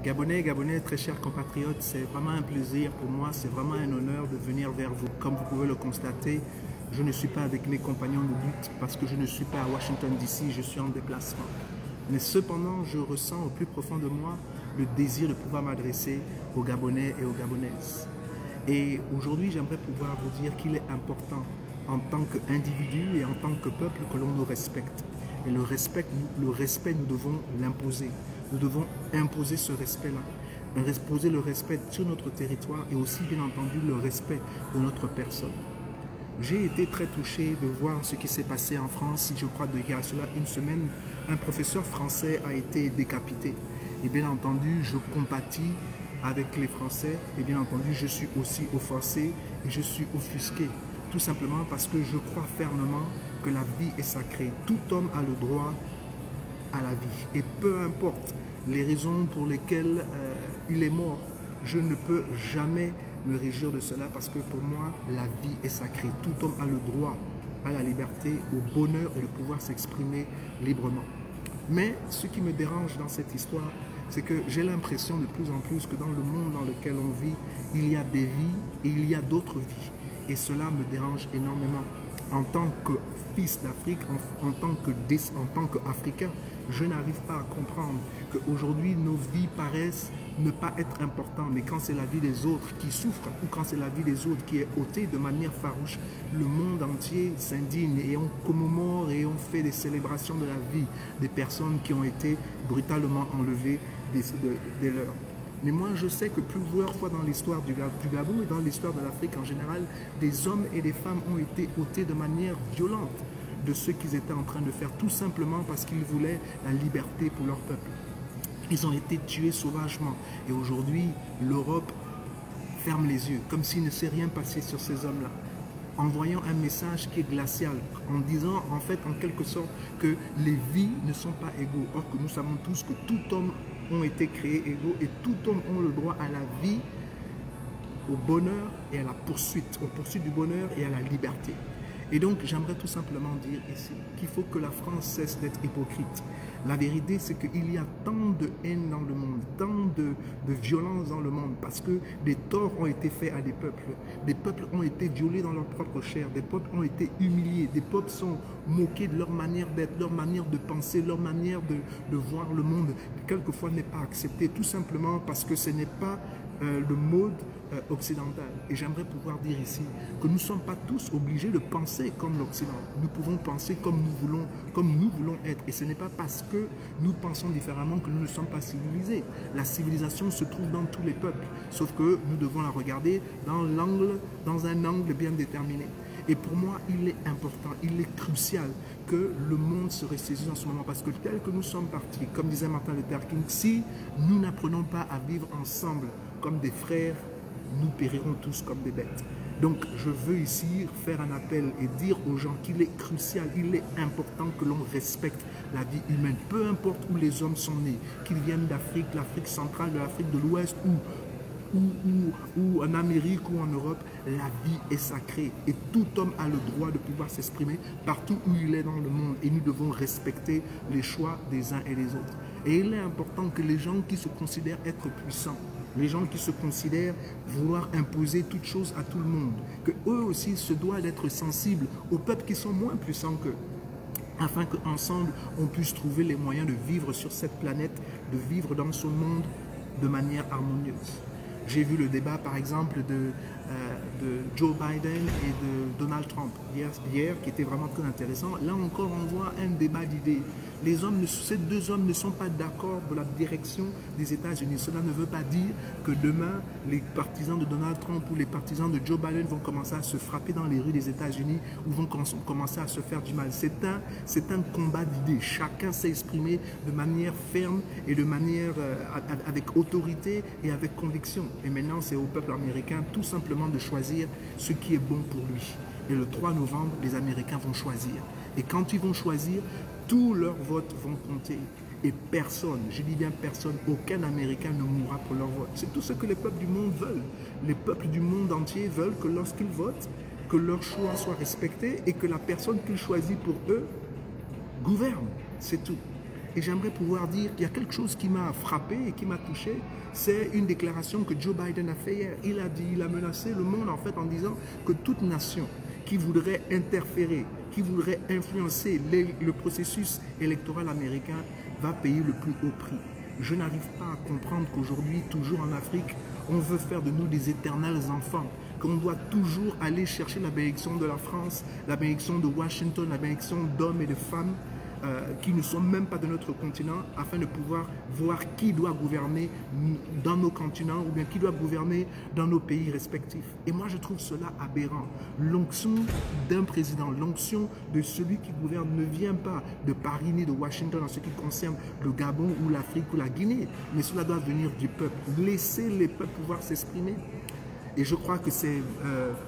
Gabonais, Gabonais, très chers compatriotes, c'est vraiment un plaisir pour moi, c'est vraiment un honneur de venir vers vous. Comme vous pouvez le constater, je ne suis pas avec mes compagnons de lutte parce que je ne suis pas à Washington DC, je suis en déplacement. Mais cependant, je ressens au plus profond de moi le désir de pouvoir m'adresser aux Gabonais et aux Gabonaises. Et aujourd'hui, j'aimerais pouvoir vous dire qu'il est important en tant qu'individu et en tant que peuple que l'on nous respecte. Et le respect, nous devons l'imposer. Nous devons imposer ce respect-là. Imposer le respect sur notre territoire et aussi, bien entendu, le respect de notre personne. J'ai été très touché de voir ce qui s'est passé en France. Je crois qu'il y a cela une semaine, un professeur français a été décapité. Et bien entendu, je compatis avec les Français. Et bien entendu, je suis aussi offensé et je suis offusqué. Tout simplement parce que je crois fermement que la vie est sacrée. Tout homme a le droit à la vie. Et peu importe les raisons pour lesquelles il est mort, je ne peux jamais me réjouir de cela parce que pour moi, la vie est sacrée. Tout homme a le droit à la liberté, au bonheur et de pouvoir s'exprimer librement. Mais ce qui me dérange dans cette histoire, c'est que j'ai l'impression de plus en plus que dans le monde dans lequel on vit, il y a des vies et il y a d'autres vies. Et cela me dérange énormément. En tant que fils d'Afrique, en tant qu'Africain, je n'arrive pas à comprendre qu'aujourd'hui nos vies paraissent ne pas être importantes, mais quand c'est la vie des autres qui souffre ou quand c'est la vie des autres qui est ôtée de manière farouche, le monde entier s'indigne et on commémore et on fait des célébrations de la vie des personnes qui ont été brutalement enlevées des leurs. Mais moi, je sais que plusieurs fois dans l'histoire du Gabon et dans l'histoire de l'Afrique en général, des hommes et des femmes ont été ôtés de manière violente de ce qu'ils étaient en train de faire, tout simplement parce qu'ils voulaient la liberté pour leur peuple. Ils ont été tués sauvagement. Et aujourd'hui, l'Europe ferme les yeux, comme s'il ne s'est rien passé sur ces hommes-là, envoyant un message qui est glacial, en disant en fait, en quelque sorte, que les vies ne sont pas égaux. Or que nous savons tous que tout homme ont été créés égaux et tout homme a le droit à la vie, au bonheur et à la poursuite, aux poursuites du bonheur et à la liberté. Et donc, j'aimerais tout simplement dire ici qu'il faut que la France cesse d'être hypocrite. La vérité, c'est qu'il y a tant de haine dans le monde, tant de violence dans le monde, parce que des torts ont été faits à des peuples ont été violés dans leur propre chair, des peuples ont été humiliés, des peuples sont moqués de leur manière d'être, leur manière de penser, leur manière de voir le monde, qui quelquefois n'est pas acceptée, tout simplement parce que ce n'est pas le mode occidental. Et j'aimerais pouvoir dire ici que nous ne sommes pas tous obligés de penser comme l'Occident. Nous pouvons penser comme nous voulons être. Et ce n'est pas parce que nous pensons différemment que nous ne sommes pas civilisés. La civilisation se trouve dans tous les peuples, sauf que nous devons la regarder dans un angle bien déterminé. Et pour moi, il est important, il est crucial que le monde se ressaisisse en ce moment parce que tel que nous sommes partis, comme disait Martin Luther King, si nous n'apprenons pas à vivre ensemble comme des frères, nous périrons tous comme des bêtes. Donc je veux ici faire un appel et dire aux gens qu'il est crucial, il est important que l'on respecte la vie humaine, peu importe où les hommes sont nés, qu'ils viennent d'Afrique, l'Afrique centrale, de l'Afrique de l'Ouest ou en Amérique ou en Europe, la vie est sacrée et tout homme a le droit de pouvoir s'exprimer partout où il est dans le monde et nous devons respecter les choix des uns et des autres. Et il est important que les gens qui se considèrent être puissants, les gens qui se considèrent vouloir imposer toutes choses à tout le monde, que eux aussi se doivent d'être sensibles aux peuples qui sont moins puissants qu'eux, afin qu'ensemble on puisse trouver les moyens de vivre sur cette planète, de vivre dans ce monde de manière harmonieuse. J'ai vu le débat par exemple de Joe Biden et de Donald Trump hier, qui était vraiment très intéressant. Là encore, on voit un débat d'idées. Ces deux hommes ne sont pas d'accord de la direction des États-Unis. Cela ne veut pas dire que demain, les partisans de Donald Trump ou les partisans de Joe Biden vont commencer à se frapper dans les rues des États-Unis ou vont commencer à se faire du mal. C'est un combat d'idées. Chacun s'est exprimé de manière ferme et de manière avec autorité et avec conviction. Et maintenant, c'est au peuple américain tout simplement de choisir ce qui est bon pour lui. Et le 3 novembre, les Américains vont choisir. Et quand ils vont choisir, tous leurs votes vont compter. Et personne, je dis bien personne, aucun Américain ne mourra pour leur vote. C'est tout ce que les peuples du monde veulent. Les peuples du monde entier veulent que lorsqu'ils votent, que leur choix soit respecté et que la personne qu'ils choisissent pour eux gouverne. C'est tout. Et j'aimerais pouvoir dire qu'il y a quelque chose qui m'a frappé et qui m'a touché. C'est une déclaration que Joe Biden a fait hier. Il a dit, il a menacé le monde en fait en disant que toute nation qui voudrait interférer, qui voudrait influencer le processus électoral américain va payer le plus haut prix. Je n'arrive pas à comprendre qu'aujourd'hui, toujours en Afrique, on veut faire de nous des éternels enfants, qu'on doit toujours aller chercher la bénédiction de la France, la bénédiction de Washington, la bénédiction d'hommes et de femmes qui ne sont même pas de notre continent, afin de pouvoir voir qui doit gouverner dans nos continents ou bien qui doit gouverner dans nos pays respectifs. Et moi, je trouve cela aberrant. L'onction d'un président, l'onction de celui qui gouverne ne vient pas de Paris ni de Washington en ce qui concerne le Gabon ou l'Afrique ou la Guinée, mais cela doit venir du peuple. Laissez les peuples pouvoir s'exprimer. Et je crois que c'est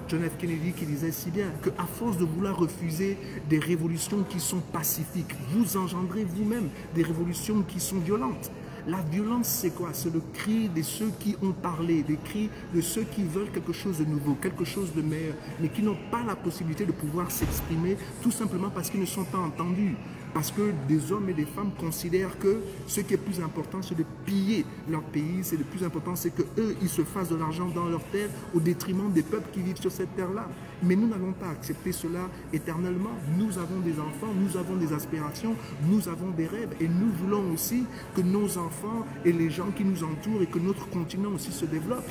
John F. Kennedy qui disait si bien qu'à force de vouloir refuser des révolutions qui sont pacifiques, vous engendrez vous-même des révolutions qui sont violentes. La violence, c'est quoi? C'est le cri de ceux qui ont parlé, des cris de ceux qui veulent quelque chose de nouveau, quelque chose de meilleur, mais qui n'ont pas la possibilité de pouvoir s'exprimer tout simplement parce qu'ils ne sont pas entendus. Parce que des hommes et des femmes considèrent que ce qui est plus important, c'est de piller leur pays. C'est le plus important, c'est qu'eux, ils se fassent de l'argent dans leur terre au détriment des peuples qui vivent sur cette terre-là. Mais nous n'allons pas accepter cela éternellement. Nous avons des enfants, nous avons des aspirations, nous avons des rêves. Et nous voulons aussi que nos enfants et les gens qui nous entourent et que notre continent aussi se développe.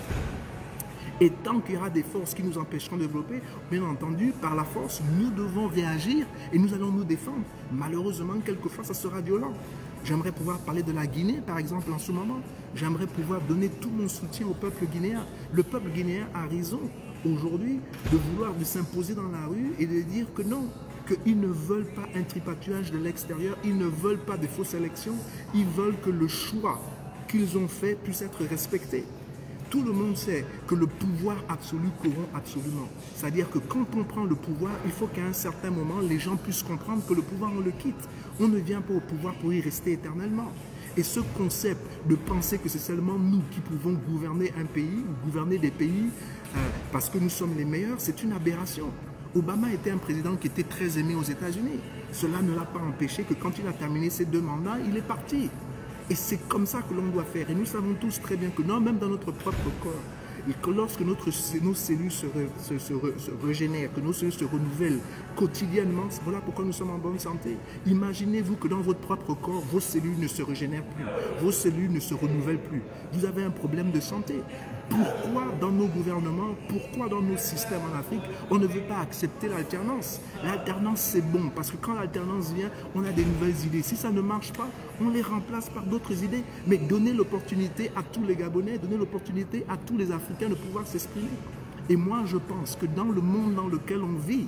Et tant qu'il y aura des forces qui nous empêcheront de développer, bien entendu, par la force, nous devons réagir et nous allons nous défendre. Malheureusement, quelquefois, ça sera violent. J'aimerais pouvoir parler de la Guinée, par exemple, en ce moment. J'aimerais pouvoir donner tout mon soutien au peuple guinéen. Le peuple guinéen a raison aujourd'hui de vouloir s'imposer dans la rue et de dire que non, qu'ils ne veulent pas un tripatouillage de l'extérieur, ils ne veulent pas de fausses élections, ils veulent que le choix qu'ils ont fait puisse être respecté. Tout le monde sait que le pouvoir absolu corrompt absolument. C'est-à-dire que quand on prend le pouvoir, il faut qu'à un certain moment, les gens puissent comprendre que le pouvoir, on le quitte. On ne vient pas au pouvoir pour y rester éternellement. Et ce concept de penser que c'est seulement nous qui pouvons gouverner un pays ou gouverner des pays parce que nous sommes les meilleurs, c'est une aberration. Obama était un président qui était très aimé aux États-Unis. Cela ne l'a pas empêché que quand il a terminé ses 2 mandats, il est parti. Et c'est comme ça que l'on doit faire. Et nous savons tous très bien que non, même dans notre propre corps, et que lorsque nos cellules se régénèrent, que nos cellules se renouvellent quotidiennement, voilà pourquoi nous sommes en bonne santé. Imaginez-vous que dans votre propre corps, vos cellules ne se régénèrent plus, vos cellules ne se renouvellent plus. Vous avez un problème de santé. Pourquoi dans nos gouvernements, pourquoi dans nos systèmes en Afrique, on ne veut pas accepter l'alternance? L'alternance, c'est bon, parce que quand l'alternance vient, on a des nouvelles idées. Si ça ne marche pas, on les remplace par d'autres idées. Mais donner l'opportunité à tous les Gabonais, donner l'opportunité à tous les Africains de pouvoir s'exprimer. Et moi, je pense que dans le monde dans lequel on vit,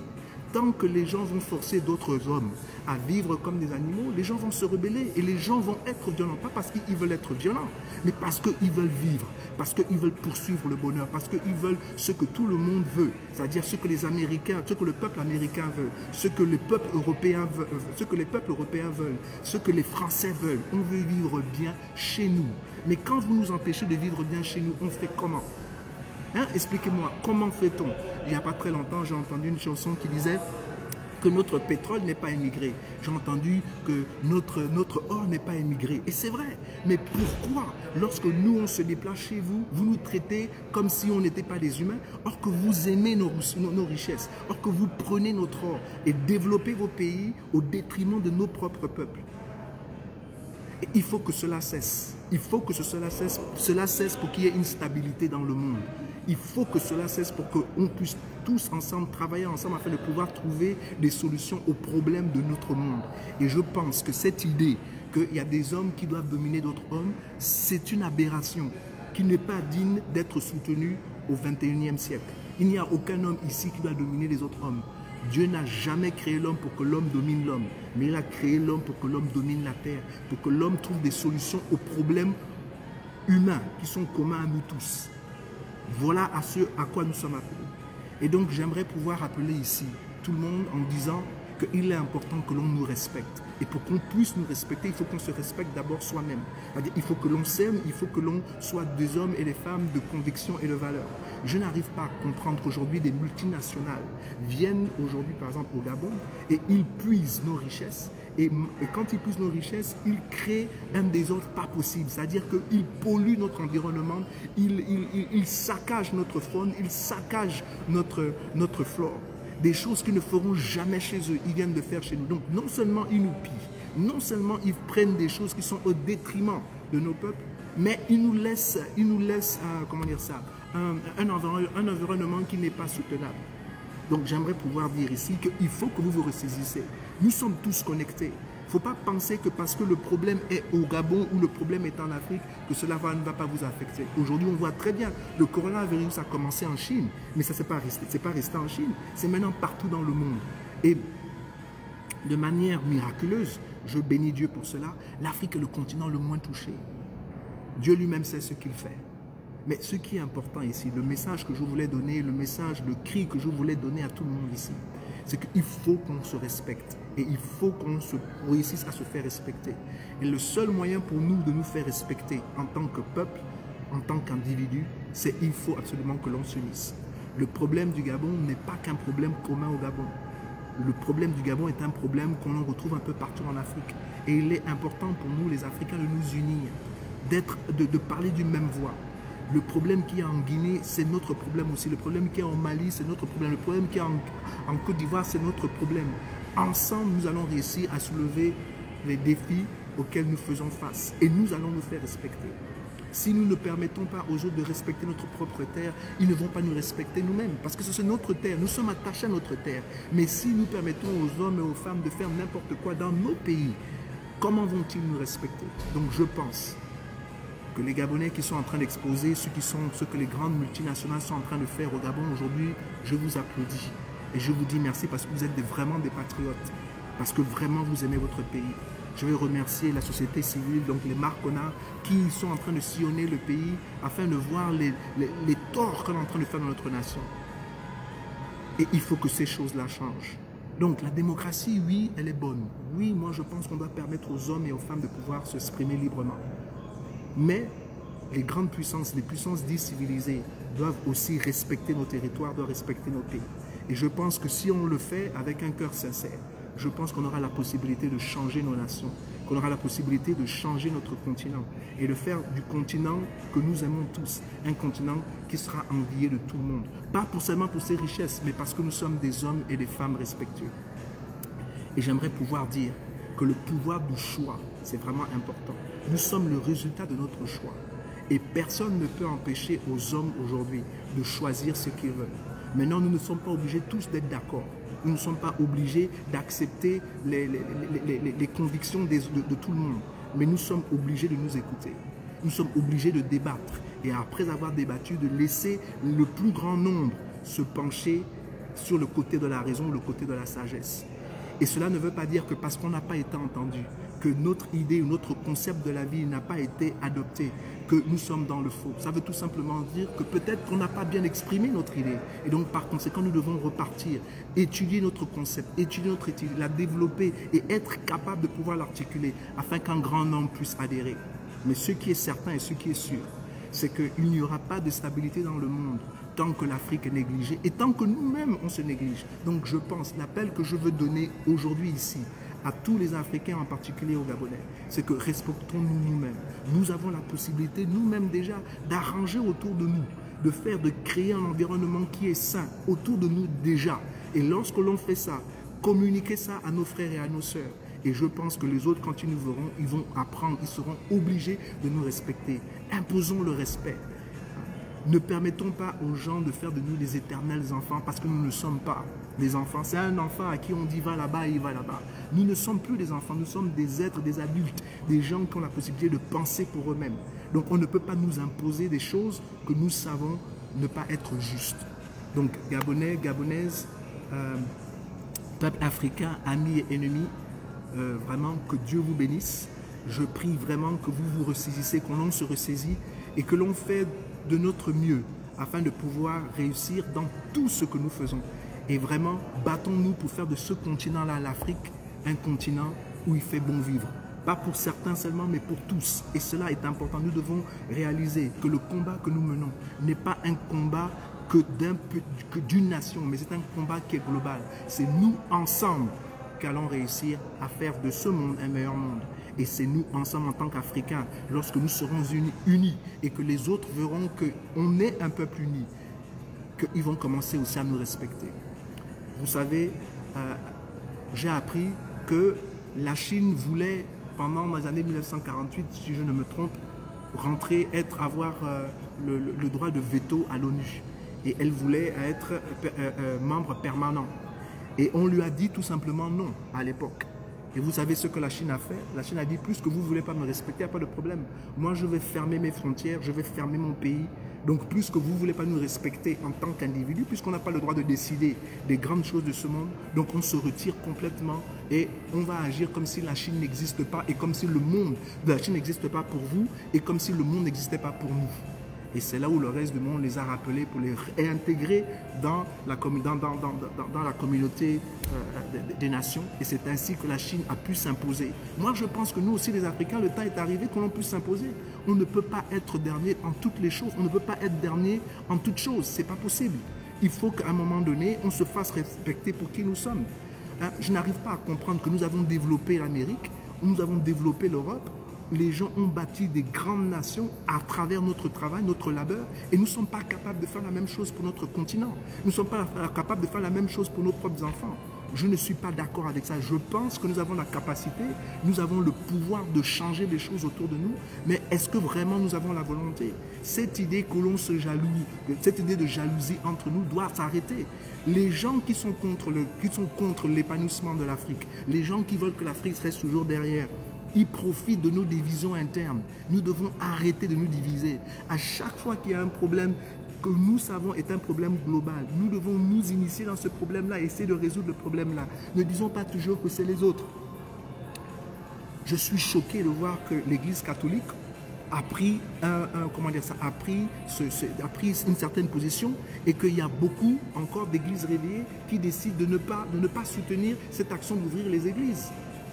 tant que les gens vont forcer d'autres hommes à vivre comme des animaux, les gens vont se rebeller et les gens vont être violents. Pas parce qu'ils veulent être violents, mais parce qu'ils veulent vivre, parce qu'ils veulent poursuivre le bonheur, parce qu'ils veulent ce que tout le monde veut, c'est-à-dire ce que les Américains, ce que le peuple américain veut, ce que les peuples européens veulent, ce que les Français veulent. On veut vivre bien chez nous. Mais quand vous nous empêchez de vivre bien chez nous, on fait comment? Hein? Expliquez-moi, comment fait-on? Il n'y a pas très longtemps, j'ai entendu une chanson qui disait que notre pétrole n'est pas émigré. J'ai entendu que notre or n'est pas émigré. Et c'est vrai. Mais pourquoi, lorsque nous, on se déplace chez vous, vous nous traitez comme si on n'était pas des humains, or que vous aimez nos richesses, or que vous prenez notre or et développez vos pays au détriment de nos propres peuples? Et il faut que cela cesse. Il faut que cela cesse pour qu'il y ait une stabilité dans le monde. Il faut que cela cesse pour qu'on puisse tous ensemble travailler ensemble afin de pouvoir trouver des solutions aux problèmes de notre monde. Et je pense que cette idée qu'il y a des hommes qui doivent dominer d'autres hommes, c'est une aberration qui n'est pas digne d'être soutenue au XXIe siècle. Il n'y a aucun homme ici qui doit dominer les autres hommes. Dieu n'a jamais créé l'homme pour que l'homme domine l'homme, mais il a créé l'homme pour que l'homme domine la terre, pour que l'homme trouve des solutions aux problèmes humains qui sont communs à nous tous. Voilà à quoi nous sommes appelés. Et donc j'aimerais pouvoir appeler ici tout le monde en disant qu'il est important que l'on nous respecte. Et pour qu'on puisse nous respecter, il faut qu'on se respecte d'abord soi-même. C'est-à-dire il faut que l'on s'aime, il faut que l'on soit des hommes et des femmes de conviction et de valeur. Je n'arrive pas à comprendre qu'aujourd'hui des multinationales viennent aujourd'hui par exemple au Gabon et ils puisent nos richesses Et quand ils puissent nos richesses, ils créent un désordre pas possible. C'est-à-dire qu'ils polluent notre environnement, ils saccagent notre faune, ils saccagent notre flore. Des choses qu'ils ne feront jamais chez eux, ils viennent de faire chez nous. Donc non seulement ils nous pillent, non seulement ils prennent des choses qui sont au détriment de nos peuples, mais ils nous laissent comment dire ça, un environnement qui n'est pas soutenable. Donc j'aimerais pouvoir dire ici qu'il faut que vous vous ressaisissez. Nous sommes tous connectés. Il ne faut pas penser que parce que le problème est au Gabon ou le problème est en Afrique, que cela ne va pas vous affecter. Aujourd'hui, on voit très bien, le coronavirus a commencé en Chine, mais ça ne s'est pas resté en Chine, c'est maintenant partout dans le monde. Et de manière miraculeuse, je bénis Dieu pour cela, l'Afrique est le continent le moins touché. Dieu lui-même sait ce qu'il fait. Mais ce qui est important ici, le message que je voulais donner, le cri que je voulais donner à tout le monde ici, c'est qu'il faut qu'on se respecte et il faut qu'on réussisse à se faire respecter. Et le seul moyen pour nous de nous faire respecter en tant que peuple, en tant qu'individu, c'est qu'il faut absolument que l'on s'unisse. Le problème du Gabon n'est pas qu'un problème commun au Gabon. Le problème du Gabon est un problème qu'on retrouve un peu partout en Afrique. Et il est important pour nous, les Africains, de nous unir, de parler d'une même voix. Le problème qu'il y a en Guinée, c'est notre problème aussi. Le problème qu'il y a en Mali, c'est notre problème. Le problème qu'il y a en Côte d'Ivoire, c'est notre problème. Ensemble, nous allons réussir à soulever les défis auxquels nous faisons face. Et nous allons nous faire respecter. Si nous ne permettons pas aux autres de respecter notre propre terre, ils ne vont pas nous respecter nous-mêmes. Parce que c'est notre terre. Nous sommes attachés à notre terre. Mais si nous permettons aux hommes et aux femmes de faire n'importe quoi dans nos pays, comment vont-ils nous respecter? Donc je pense que les Gabonais qui sont en train d'exposer ce que les grandes multinationales sont en train de faire au Gabon aujourd'hui, je vous applaudis. Et je vous dis merci parce que vous êtes vraiment des patriotes. Parce que vraiment vous aimez votre pays. Je vais remercier la société civile, donc les Marcona, qui sont en train de sillonner le pays afin de voir les torts qu'on est en train de faire dans notre nation. Et il faut que ces choses-là changent. Donc la démocratie, oui, elle est bonne. Oui, moi je pense qu'on doit permettre aux hommes et aux femmes de pouvoir s'exprimer librement. Mais les grandes puissances, les puissances dites civilisées, doivent aussi respecter nos territoires, doivent respecter nos pays. Et je pense que si on le fait avec un cœur sincère, je pense qu'on aura la possibilité de changer nos nations, qu'on aura la possibilité de changer notre continent et de faire du continent que nous aimons tous, un continent qui sera envié de tout le monde. Pas seulement pour ses richesses, mais parce que nous sommes des hommes et des femmes respectueux. Et j'aimerais pouvoir dire que le pouvoir du choix, c'est vraiment important. Nous sommes le résultat de notre choix. Et personne ne peut empêcher aux hommes aujourd'hui de choisir ce qu'ils veulent. Maintenant, nous ne sommes pas obligés tous d'être d'accord. Nous ne sommes pas obligés d'accepter les convictions de tout le monde. Mais nous sommes obligés de nous écouter. Nous sommes obligés de débattre. Et après avoir débattu, de laisser le plus grand nombre se pencher sur le côté de la raison, le côté de la sagesse. Et cela ne veut pas dire que parce qu'on n'a pas été entendu, que notre idée ou notre concept de la vie n'a pas été adopté, que nous sommes dans le faux. Ça veut tout simplement dire que peut-être qu'on n'a pas bien exprimé notre idée. Et donc par conséquent, nous devons repartir, étudier notre concept, étudier notre idée, la développer et être capable de pouvoir l'articuler afin qu'un grand nombre puisse adhérer. Mais ce qui est certain et ce qui est sûr, c'est qu'il n'y aura pas de stabilité dans le monde tant que l'Afrique est négligée et tant que nous-mêmes on se néglige. Donc je pense, l'appel que je veux donner aujourd'hui ici, à tous les Africains, en particulier aux Gabonais, c'est que respectons-nous nous-mêmes. Nous avons la possibilité nous-mêmes déjà d'arranger autour de nous, de créer un environnement qui est sain autour de nous déjà. Et lorsque l'on fait ça, communiquer ça à nos frères et à nos sœurs. Et je pense que les autres, quand ils nous verront, ils vont apprendre, ils seront obligés de nous respecter. Imposons le respect. Ne permettons pas aux gens de faire de nous les éternels enfants parce que nous ne sommes pas des enfants. C'est un enfant à qui on dit va là-bas et il va là-bas. Nous ne sommes plus des enfants, nous sommes des êtres, des adultes, des gens qui ont la possibilité de penser pour eux-mêmes. Donc on ne peut pas nous imposer des choses que nous savons ne pas être justes. Donc Gabonais, Gabonaises, peuple africain, amis et ennemis, vraiment que Dieu vous bénisse. Je prie vraiment que vous vous ressaisissez, qu'on se ressaisit et que l'on fait de notre mieux afin de pouvoir réussir dans tout ce que nous faisons. Et vraiment, battons-nous pour faire de ce continent-là, l'Afrique, un continent où il fait bon vivre. Pas pour certains seulement, mais pour tous. Et cela est important. Nous devons réaliser que le combat que nous menons n'est pas un combat que d'une nation, mais c'est un combat qui est global. C'est nous ensemble qu'allons réussir à faire de ce monde un meilleur monde. Et c'est nous, ensemble, en tant qu'Africains, lorsque nous serons unis et que les autres verront qu'on est un peuple uni, qu'ils vont commencer aussi à nous respecter. Vous savez, j'ai appris que la Chine voulait, pendant les années 1948, si je ne me trompe, avoir le droit de veto à l'ONU. Et elle voulait être membre permanent. Et on lui a dit tout simplement non à l'époque. Et vous savez ce que la Chine a fait? La Chine a dit, plus que vous ne voulez pas me respecter, il n'y a pas de problème. Moi, je vais fermer mes frontières, je vais fermer mon pays. Donc, plus que vous ne voulez pas nous respecter en tant qu'individu, puisqu'on n'a pas le droit de décider des grandes choses de ce monde, donc on se retire complètement et on va agir comme si la Chine n'existe pas et comme si le monde de la Chine n'existe pas pour vous et comme si le monde n'existait pas pour nous. Et c'est là où le reste du monde les a rappelés pour les réintégrer dans la communauté des nations. Et c'est ainsi que la Chine a pu s'imposer. Moi, je pense que nous aussi, les Africains, le temps est arrivé qu'on puisse s'imposer. On ne peut pas être dernier en toutes les choses. On ne peut pas être dernier en toutes choses. Ce n'est pas possible. Il faut qu'à un moment donné, on se fasse respecter pour qui nous sommes. Je n'arrive pas à comprendre que nous avons développé l'Amérique, nous avons développé l'Europe. Les gens ont bâti des grandes nations à travers notre travail, notre labeur, et nous ne sommes pas capables de faire la même chose pour notre continent. Nous ne sommes pas capables de faire la même chose pour nos propres enfants. Je ne suis pas d'accord avec ça. Je pense que nous avons la capacité, nous avons le pouvoir de changer les choses autour de nous, mais est-ce que vraiment nous avons la volonté? Cette idée que l'on se jalouse, cette idée de jalousie entre nous doit s'arrêter. Les gens qui sont contre l'épanouissement de l'Afrique, les gens qui veulent que l'Afrique reste toujours derrière, ils profitent de nos divisions internes. Nous devons arrêter de nous diviser. À chaque fois qu'il y a un problème que nous savons est un problème global, nous devons nous initier dans ce problème-là, essayer de résoudre le problème-là. Ne disons pas toujours que c'est les autres. Je suis choqué de voir que l'Église catholique a pris, une certaine position et qu'il y a beaucoup encore d'églises réveillées qui décident de ne pas soutenir cette action d'ouvrir les églises.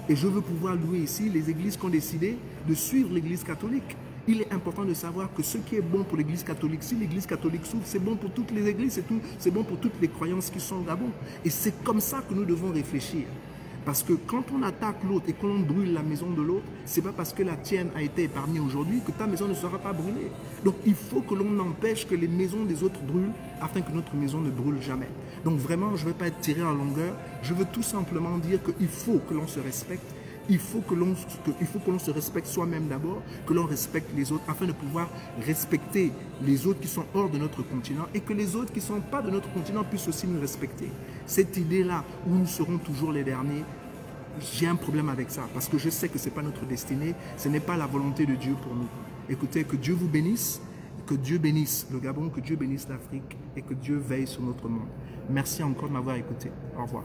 Et je veux pouvoir louer ici les églises qui ont décidé de suivre l'église catholique. Il est important de savoir que ce qui est bon pour l'église catholique, si l'église catholique s'ouvre, c'est bon pour toutes les églises, c'est bon pour toutes les croyances qui sont au Gabon. Et c'est comme ça que nous devons réfléchir. Parce que quand on attaque l'autre et qu'on brûle la maison de l'autre, ce n'est pas parce que la tienne a été épargnée aujourd'hui que ta maison ne sera pas brûlée. Donc il faut que l'on empêche que les maisons des autres brûlent afin que notre maison ne brûle jamais. Donc vraiment, je ne vais pas être tiré en longueur. Je veux tout simplement dire qu'il faut que l'on se respecte. Il faut que l'on se respecte soi-même d'abord, que l'on respecte les autres afin de pouvoir respecter les autres qui sont hors de notre continent et que les autres qui ne sont pas de notre continent puissent aussi nous respecter. Cette idée-là où nous serons toujours les derniers, j'ai un problème avec ça parce que je sais que ce n'est pas notre destinée, ce n'est pas la volonté de Dieu pour nous. Écoutez, que Dieu vous bénisse, que Dieu bénisse le Gabon, que Dieu bénisse l'Afrique et que Dieu veille sur notre monde. Merci encore de m'avoir écouté. Au revoir.